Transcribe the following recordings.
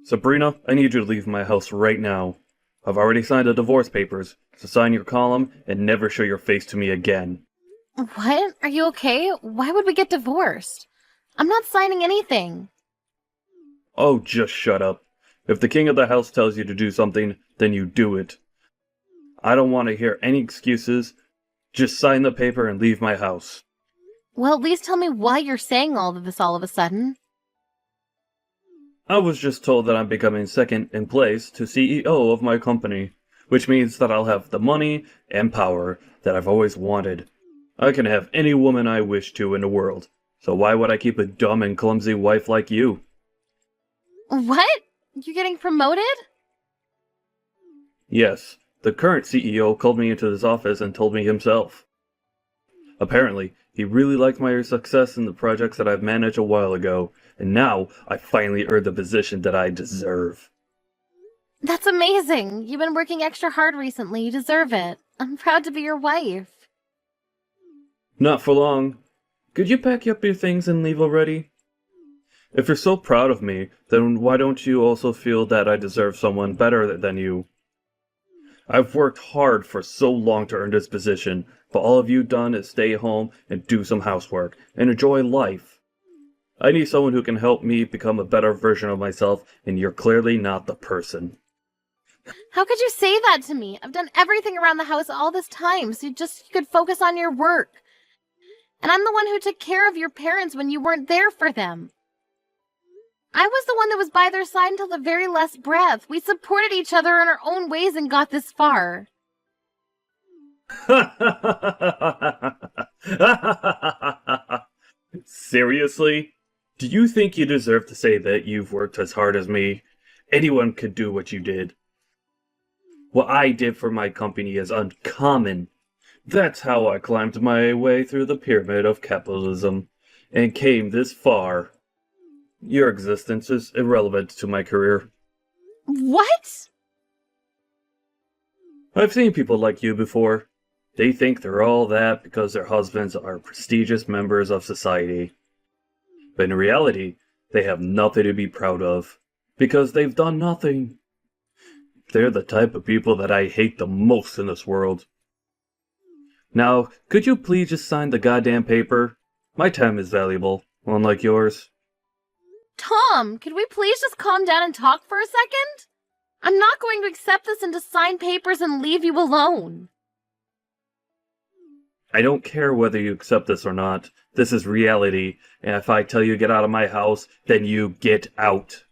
Sabrina, I need you to leave my house right now. I've already signed the divorce papers, so sign your column and never show your face to me again. What? Are you okay? Why would we get divorced? I'm not signing anything. Oh, just shut up. If the king of the house tells you to do something, then you do it. I don't want to hear any excuses. Just sign the paper and leave my house. Well, at least tell me why you're saying all of this all of a sudden. I was just told that I'm becoming second in place to CEO of my company, which means that I'll have the money and power that I've always wanted. I can have any woman I wish to in the world, so why would I keep a dumb and clumsy wife like you? What? You're getting promoted? Yes, the current CEO called me into his office and told me himself. Apparently, he really liked my success in the projects that I've managed a while ago, and now I finally earned the position that I deserve. That's amazing. You've been working extra hard recently. You deserve it. I'm proud to be your wife. Not for long. Could you pack up your things and leave already? If you're so proud of me, then why don't you also feel that I deserve someone better than you? I've worked hard for so long to earn this position, but all of you done is stay home and do some housework and enjoy life. I need someone who can help me become a better version of myself, and you're clearly not the person. How could you say that to me? I've done everything around the house all this time, so you could focus on your work. And I'm the one who took care of your parents when you weren't there for them. I was the one that was by their side until the very last breath. We supported each other in our own ways and got this far. Seriously? Do you think you deserve to say that you've worked as hard as me? Anyone could do what you did. What I did for my company is uncommon. That's how I climbed my way through the pyramid of capitalism and came this far. Your existence is irrelevant to my career. What? I've seen people like you before. They think they're all that because their husbands are prestigious members of society. But in reality, they have nothing to be proud of, because they've done nothing. They're the type of people that I hate the most in this world. Now, could you please just sign the goddamn paper? My time is valuable, unlike yours. Tom, could we please just calm down and talk for a second? I'm not going to accept this and to sign papers and leave you alone. I don't care whether you accept this or not. This is reality, and if I tell you to get out of my house, then you get out.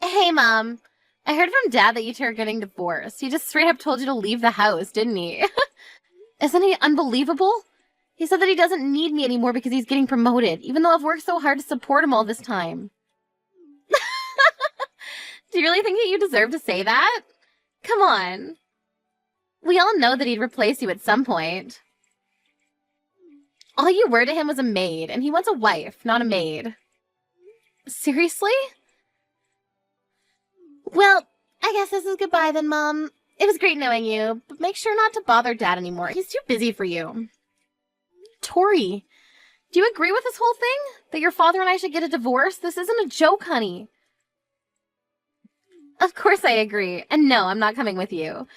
Hey, Mom. I heard from Dad that you two are getting divorced. He just straight up told you to leave the house, didn't he? Isn't he unbelievable? He said that he doesn't need me anymore because he's getting promoted, even though I've worked so hard to support him all this time. Do you really think that you deserve to say that? Come on. We all know that he'd replace you at some point. All you were to him was a maid, and he wants a wife, not a maid. Seriously? Well, I guess this is goodbye then, Mom. It was great knowing you, but make sure not to bother Dad anymore. He's too busy for you. Tori, do you agree with this whole thing? That your father and I should get a divorce? This isn't a joke, honey. Of course I agree. And no, I'm not coming with you.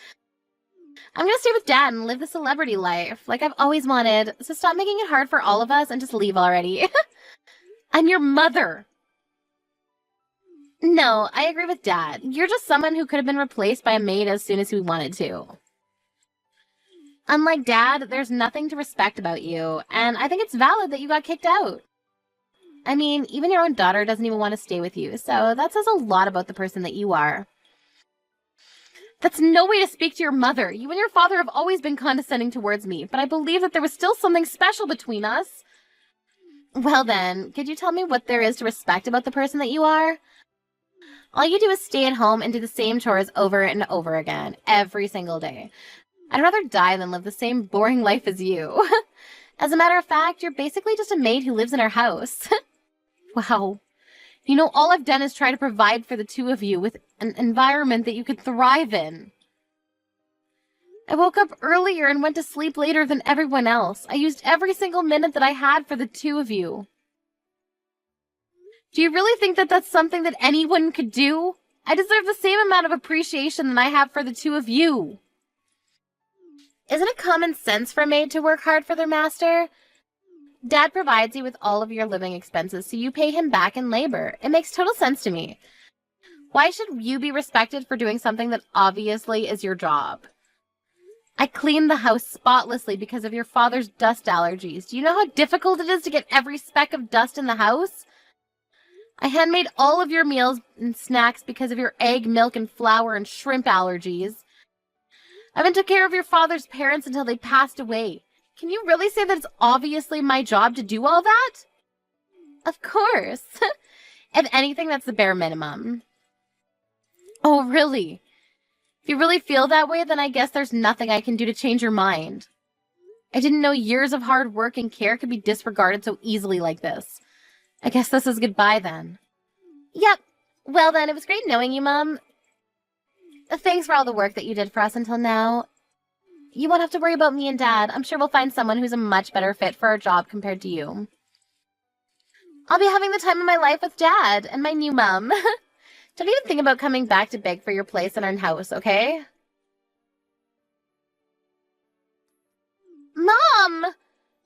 I'm gonna stay with Dad and live the celebrity life, like I've always wanted, so stop making it hard for all of us and just leave already. I'm your mother. No, I agree with Dad. You're just someone who could have been replaced by a maid as soon as we wanted to. Unlike Dad, there's nothing to respect about you, and I think it's valid that you got kicked out. I mean, even your own daughter doesn't even want to stay with you, so that says a lot about the person that you are. That's no way to speak to your mother. You and your father have always been condescending towards me, but I believe that there was still something special between us. Well then, could you tell me what there is to respect about the person that you are? All you do is stay at home and do the same chores over and over again, every single day. I'd rather die than live the same boring life as you. As a matter of fact, you're basically just a maid who lives in our house. Wow. You know, all I've done is try to provide for the two of you with an environment that you could thrive in. I woke up earlier and went to sleep later than everyone else. I used every single minute that I had for the two of you. Do you really think that that's something that anyone could do? I deserve the same amount of appreciation that I have for the two of you. Isn't it common sense for a maid to work hard for their master? Dad provides you with all of your living expenses, so you pay him back in labor. It makes total sense to me. Why should you be respected for doing something that obviously is your job? I cleaned the house spotlessly because of your father's dust allergies. Do you know how difficult it is to get every speck of dust in the house? I handmade all of your meals and snacks because of your egg, milk, and flour and shrimp allergies. I even took care of your father's parents until they passed away. Can you really say that it's obviously my job to do all that? Of course. If anything, that's the bare minimum. Oh, really? If you really feel that way, then I guess there's nothing I can do to change your mind. I didn't know years of hard work and care could be disregarded so easily like this. I guess this is goodbye then. Yep. Well then, it was great knowing you, Mom. Thanks for all the work that you did for us until now. You won't have to worry about me and Dad. I'm sure we'll find someone who's a much better fit for our job compared to you. I'll be having the time of my life with Dad and my new mom. Don't even think about coming back to beg for your place in our house, okay? Mom!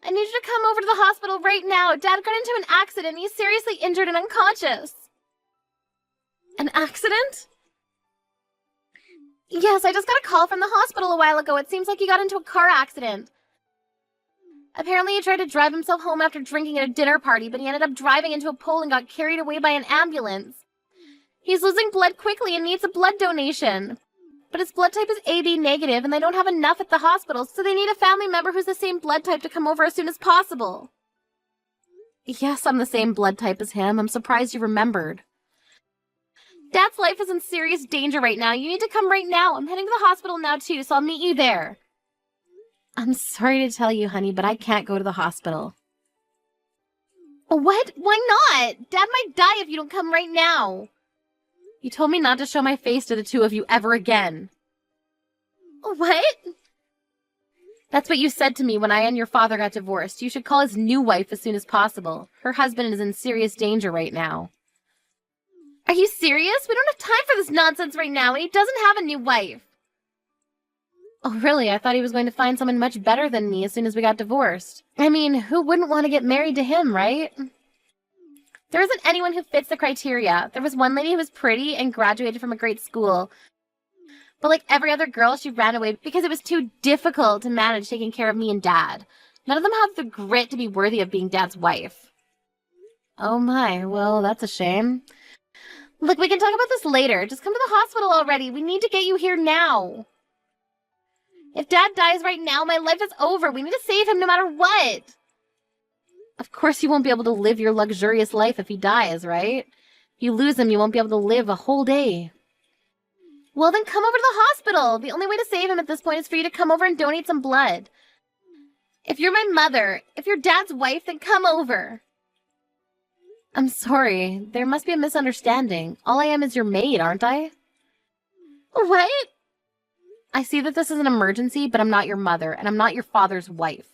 I need you to come over to the hospital right now. Dad got into an accident. He's seriously injured and unconscious. An accident? Yes, I just got a call from the hospital a while ago. It seems like he got into a car accident. Apparently he tried to drive himself home after drinking at a dinner party, but he ended up driving into a pole and got carried away by an ambulance. He's losing blood quickly and needs a blood donation. But his blood type is AB negative, and they don't have enough at the hospital, so they need a family member who's the same blood type to come over as soon as possible. Yes, I'm the same blood type as him. I'm surprised you remembered. Dad's life is in serious danger right now. You need to come right now. I'm heading to the hospital now, too, so I'll meet you there. I'm sorry to tell you, honey, but I can't go to the hospital. What? Why not? Dad might die if you don't come right now. You told me not to show my face to the two of you ever again. What? That's what you said to me when I and your father got divorced. You should call his new wife as soon as possible. Her husband is in serious danger right now. Are you serious? We don't have time for this nonsense right now, and he doesn't have a new wife. Oh, really? I thought he was going to find someone much better than me as soon as we got divorced. I mean, who wouldn't want to get married to him, right? There isn't anyone who fits the criteria. There was one lady who was pretty and graduated from a great school. But like every other girl, she ran away because it was too difficult to manage taking care of me and Dad. None of them have the grit to be worthy of being Dad's wife. Oh my, well, that's a shame. Look, we can talk about this later. Just come to the hospital already. We need to get you here now. If Dad dies right now, my life is over. We need to save him no matter what. Of course you won't be able to live your luxurious life if he dies, right? If you lose him, you won't be able to live a whole day. Well, then come over to the hospital. The only way to save him at this point is for you to come over and donate some blood. If you're my mother, if you're Dad's wife, then come over. I'm sorry. There must be a misunderstanding. All I am is your maid, aren't I? What? I see that this is an emergency, but I'm not your mother, and I'm not your father's wife.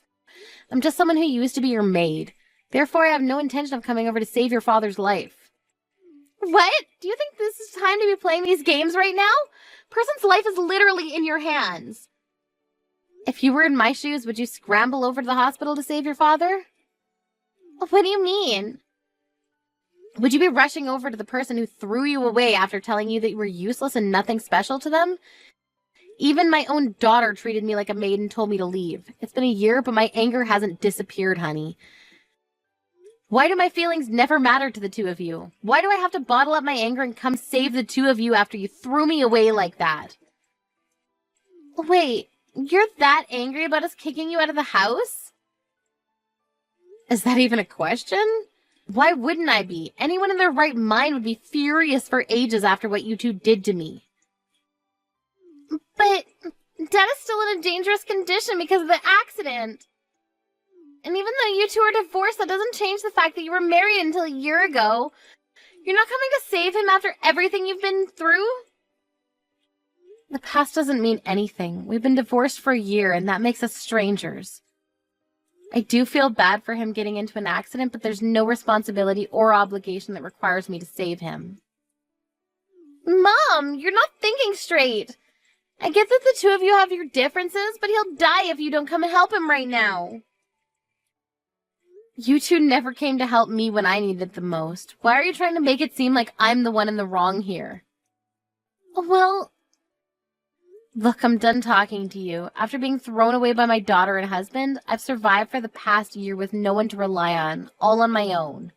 I'm just someone who used to be your maid. Therefore, I have no intention of coming over to save your father's life. What? Do you think this is time to be playing these games right now? Person's life is literally in your hands. If you were in my shoes, would you scramble over to the hospital to save your father? What do you mean? Would you be rushing over to the person who threw you away after telling you that you were useless and nothing special to them? Even my own daughter treated me like a maid and told me to leave. It's been a year, but my anger hasn't disappeared, honey. Why do my feelings never matter to the two of you? Why do I have to bottle up my anger and come save the two of you after you threw me away like that? Wait, you're that angry about us kicking you out of the house? Is that even a question? Why wouldn't I be? Anyone in their right mind would be furious for ages after what you two did to me. But Dad is still in a dangerous condition because of the accident. And even though you two are divorced, that doesn't change the fact that you were married until a year ago. You're not coming to save him after everything you've been through? The past doesn't mean anything. We've been divorced for a year, and that makes us strangers. I do feel bad for him getting into an accident, but there's no responsibility or obligation that requires me to save him. Mom, you're not thinking straight. I get that the two of you have your differences, but he'll die if you don't come and help him right now. You two never came to help me when I needed the most. Why are you trying to make it seem like I'm the one in the wrong here? Well, look, I'm done talking to you. After being thrown away by my daughter and husband, I've survived for the past year with no one to rely on, all on my own.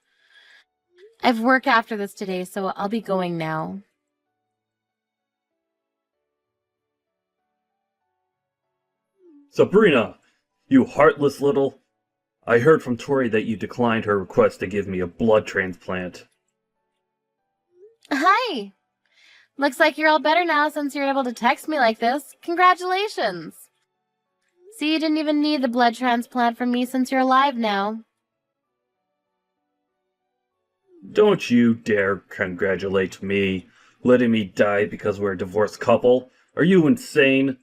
I've work after this today, so I'll be going now. Sabrina, you heartless little... I heard from Tori that you declined her request to give me a blood transplant. Hi! Looks like you're all better now since you're able to text me like this. Congratulations! See, you didn't even need the blood transplant from me since you're alive now. Don't you dare congratulate me, letting me die because we're a divorced couple. Are you insane?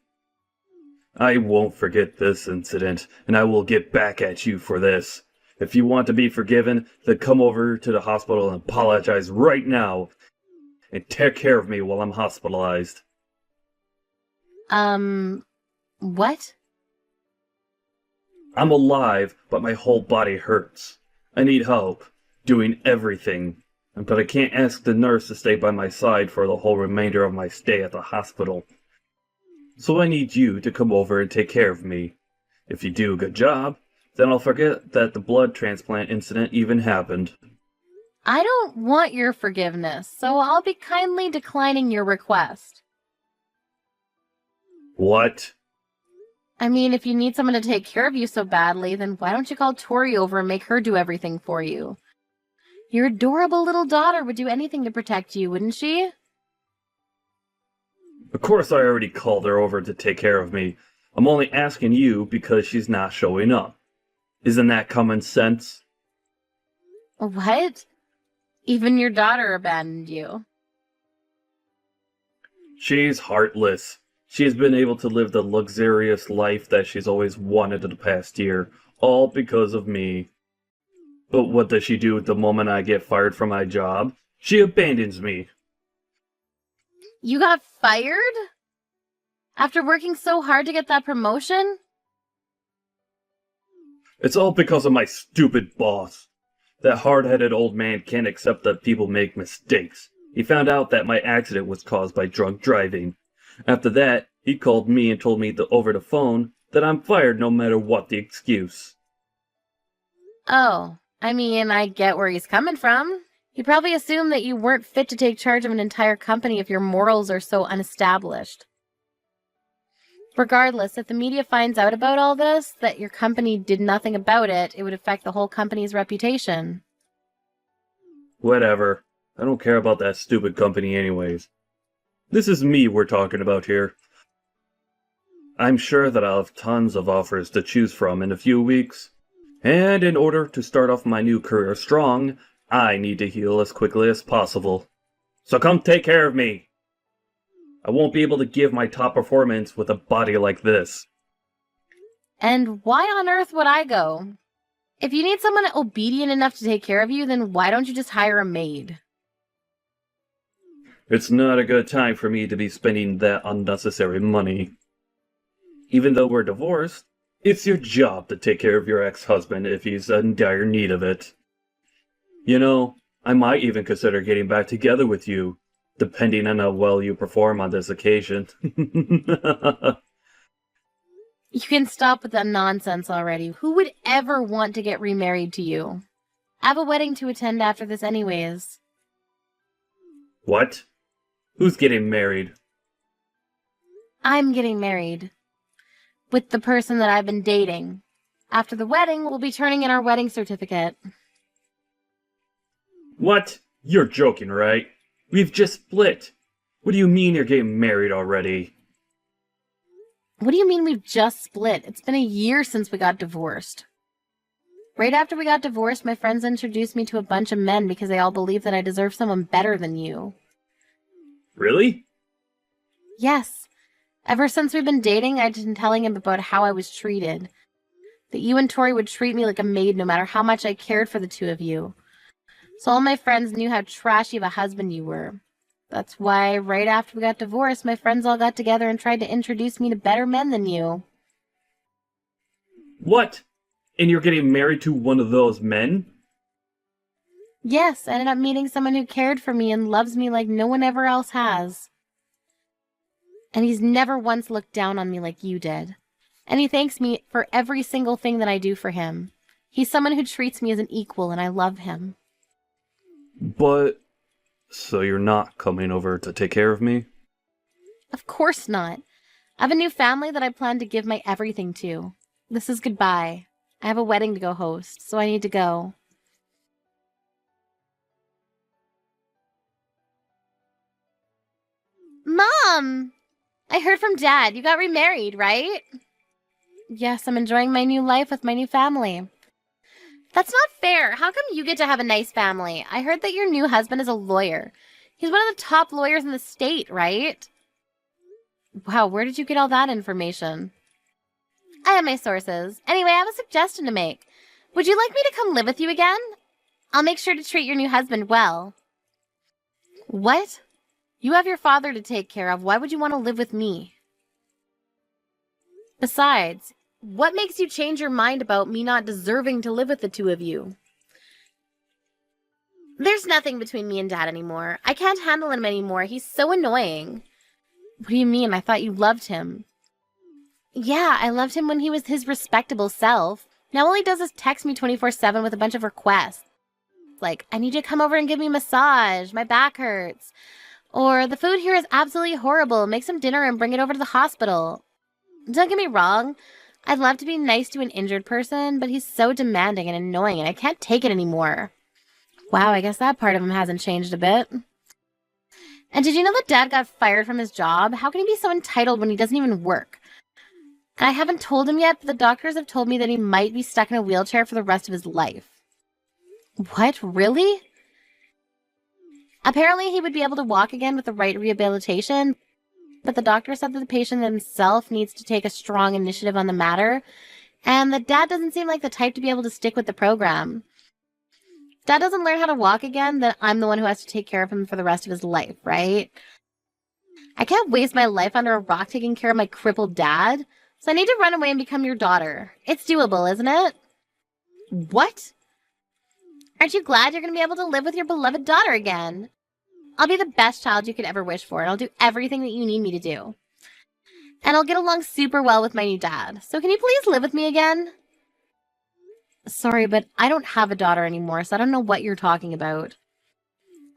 I won't forget this incident, and I will get back at you for this. If you want to be forgiven, then come over to the hospital and apologize right now, and take care of me while I'm hospitalized. What? I'm alive, but my whole body hurts. I need help, doing everything, but I can't ask the nurse to stay by my side for the whole remainder of my stay at the hospital. So I need you to come over and take care of me. If you do a good job, then I'll forget that the blood transplant incident even happened. I don't want your forgiveness, so I'll be kindly declining your request. What? I mean, if you need someone to take care of you so badly, then why don't you call Tori over and make her do everything for you? Your adorable little daughter would do anything to protect you, wouldn't she? Of course I already called her over to take care of me. I'm only asking you because she's not showing up. Isn't that common sense? What? Even your daughter abandoned you. She's heartless. She has been able to live the luxurious life that she's always wanted in the past year, all because of me. But what does she do the moment I get fired from my job? She abandons me. You got fired? After working so hard to get that promotion? It's all because of my stupid boss. That hard-headed old man can't accept that people make mistakes. He found out that my accident was caused by drunk driving. After that, he called me and told me over the phone that I'm fired no matter what the excuse. Oh, I mean, I get where he's coming from. He probably assumed that you weren't fit to take charge of an entire company if your morals are so unestablished. Regardless, if the media finds out about all this, that your company did nothing about it, it would affect the whole company's reputation. Whatever. I don't care about that stupid company anyways. This is me we're talking about here. I'm sure that I'll have tons of offers to choose from in a few weeks. And in order to start off my new career strong, I need to heal as quickly as possible. So come take care of me! I won't be able to give my top performance with a body like this. And why on earth would I go? If you need someone obedient enough to take care of you, then why don't you just hire a maid? It's not a good time for me to be spending that unnecessary money. Even though we're divorced, it's your job to take care of your ex-husband if he's in dire need of it. You know, I might even consider getting back together with you, depending on how well you perform on this occasion. You can stop with that nonsense already. Who would ever want to get remarried to you? I have a wedding to attend after this anyways. What? Who's getting married? I'm getting married. With the person that I've been dating. After the wedding, we'll be turning in our wedding certificate. What? You're joking, right? We've just split. What do you mean you're getting married already? What do you mean we've just split? It's been a year since we got divorced. Right after we got divorced, my friends introduced me to a bunch of men because they all believe that I deserve someone better than you. Really? Yes. Ever since we've been dating, I've been telling him about how I was treated. That you and Tori would treat me like a maid no matter how much I cared for the two of you. So all my friends knew how trashy of a husband you were. That's why right after we got divorced, my friends all got together and tried to introduce me to better men than you. What? And you're getting married to one of those men? Yes, I ended up meeting someone who cared for me and loves me like no one ever else has. And he's never once looked down on me like you did. And he thanks me for every single thing that I do for him. He's someone who treats me as an equal, and I love him. But... so you're not coming over to take care of me? Of course not. I have a new family that I plan to give my everything to. This is goodbye. I have a wedding to go host, so I need to go. Mom! I heard from Dad. You got remarried, right? Yes, I'm enjoying my new life with my new family. That's not fair. How come you get to have a nice family? I heard that your new husband is a lawyer. He's one of the top lawyers in the state, right? Wow, where did you get all that information? I have my sources. Anyway, I have a suggestion to make. Would you like me to come live with you again? I'll make sure to treat your new husband well. What? You have your father to take care of. Why would you want to live with me? Besides, what makes you change your mind about me not deserving to live with the two of you? There's nothing between me and Dad anymore. I can't handle him anymore. He's so annoying. What do you mean? I thought you loved him. Yeah, I loved him when he was his respectable self. Now all he does is text me 24/7 with a bunch of requests. Like, I need you to come over and give me a massage. My back hurts. Or, the food here is absolutely horrible. Make some dinner and bring it over to the hospital. Don't get me wrong. I'd love to be nice to an injured person, but he's so demanding and annoying and I can't take it anymore. Wow, I guess that part of him hasn't changed a bit. And did you know that Dad got fired from his job? How can he be so entitled when he doesn't even work? And I haven't told him yet, but the doctors have told me that he might be stuck in a wheelchair for the rest of his life. What? Really? Apparently, he would be able to walk again with the right rehabilitation, but the doctor said that the patient himself needs to take a strong initiative on the matter, and that Dad doesn't seem like the type to be able to stick with the program. If Dad doesn't learn how to walk again, then I'm the one who has to take care of him for the rest of his life, right? I can't waste my life under a rock taking care of my crippled dad, so I need to run away and become your daughter. It's doable, isn't it? What? Aren't you glad you're going to be able to live with your beloved daughter again? I'll be the best child you could ever wish for, and I'll do everything that you need me to do. And I'll get along super well with my new dad. So can you please live with me again? Sorry, but I don't have a daughter anymore, so I don't know what you're talking about.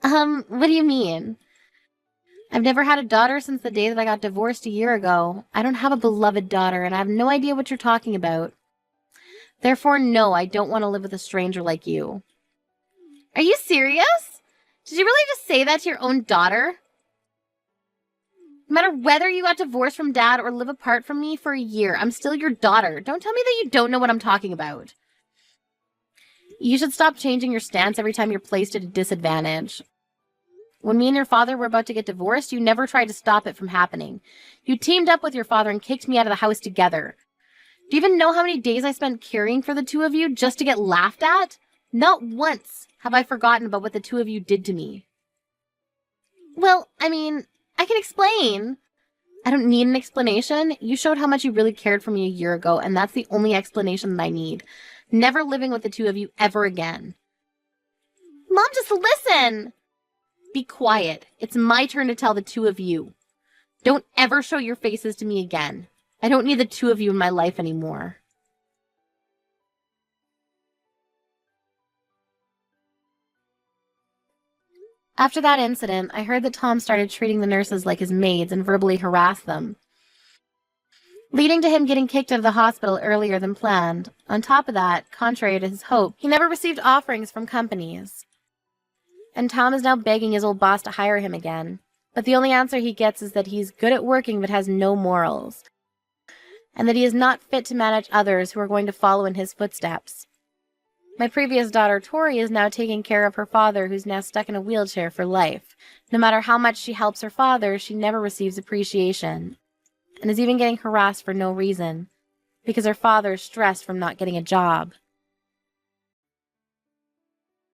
What do you mean? I've never had a daughter since the day that I got divorced a year ago. I don't have a beloved daughter, and I have no idea what you're talking about. Therefore, no, I don't want to live with a stranger like you. Are you serious? Did you really just say that to your own daughter? No matter whether you got divorced from Dad or live apart from me for a year, I'm still your daughter. Don't tell me that you don't know what I'm talking about. You should stop changing your stance every time you're placed at a disadvantage. When me and your father were about to get divorced, you never tried to stop it from happening. You teamed up with your father and kicked me out of the house together. Do you even know how many days I spent caring for the two of you just to get laughed at? Not once have I forgotten about what the two of you did to me. Well, I mean, I can explain. I don't need an explanation. You showed how much you really cared for me a year ago, and that's the only explanation that I need. Never living with the two of you ever again. Mom, just listen! Be quiet. It's my turn to tell the two of you. Don't ever show your faces to me again. I don't need the two of you in my life anymore. After that incident, I heard that Tom started treating the nurses like his maids and verbally harassed them, leading to him getting kicked out of the hospital earlier than planned. On top of that, contrary to his hope, he never received offerings from companies. And Tom is now begging his old boss to hire him again. But the only answer he gets is that he's good at working but has no morals, and that he is not fit to manage others who are going to follow in his footsteps. My previous daughter, Tori, is now taking care of her father, who's now stuck in a wheelchair for life. No matter how much she helps her father, she never receives appreciation, and is even getting harassed for no reason. because her father is stressed from not getting a job.